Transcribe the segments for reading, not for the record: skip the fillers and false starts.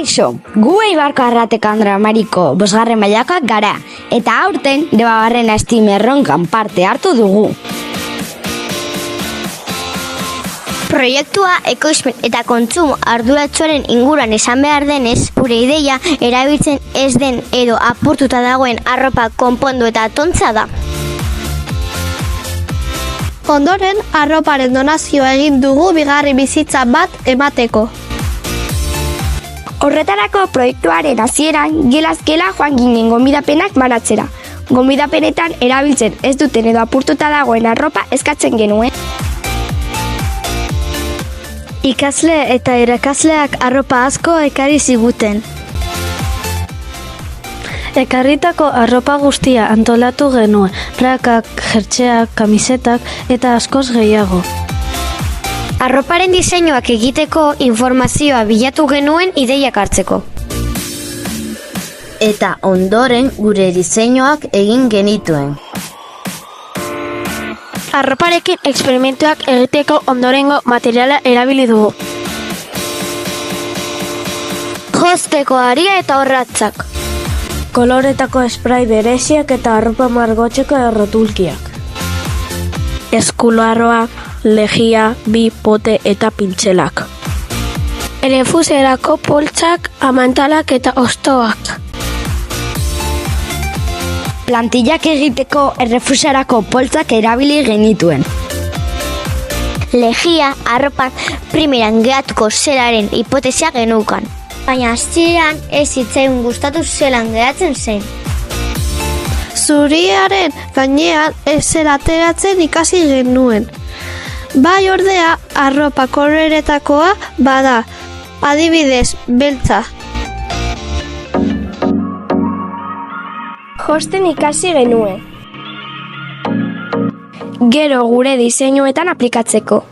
Kaixo, gu Eibarko Arrateko Andra Mariko 5. mailakoak gara, eta aurten Debabarrena estime erronkan parte hartu dugu. Proiektua ekoizpen eta kontsumo arduratsuaren inguruan esan behar denez, gure ideia erabiltzen ez den edo apurtuta dagoen arropa konpondu eta tontza da. Ondoren, arroparen donazioa egin dugu bigarren bizitza bat emateko. Horretarako proiektuaren hasieran gelaz-gela joan ginen gonbidapenak banatzera. Gonbidapenetan erabiltzen ez duten edo apurtuta dagoen arropa eskatzen genuen. Ikasle eta irakasleak arropa asko ekarri ziguten. Ekarritako arropa guztia antolatu genuen, prakak, jertxeak, kamisetak eta askoz gehiago. Arroparen diseinuak egiteko informazioa bilatu genuen ideiak hartzeko. Eta ondoren gure diseinuak egin genituen. Arroparekin eksperimentuak egiteko ondorengo materiala erabili dugu. Josteko aria eta orratzak. Koloretako esprai bereziak eta arropa margotzeko errotulkiak. Eskularroa, lejia, bi, pote eta pintxelak. Errefuserako poltsak, amantalak eta ostoak. Plantillak egiteko errefuserako poltsak erabili genituen. Lejia arropan primeran geratuko zelaren hipotesia genukan. Baina hasieran ez zitzaigun gustatu zelan geratzen zen. Zuriaren gainean ez zela ateratzen ikasi genuen. Bai ordea arropa koloretakoa bada, adibidez, beltza. Josten ikasi genuen. Gero gure diseinuetan aplikatzeko.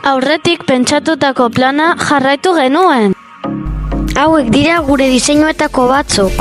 Aurretik pentsatutako plana jarraitu genuen. Hauek dira gure diseinuetako batzuk.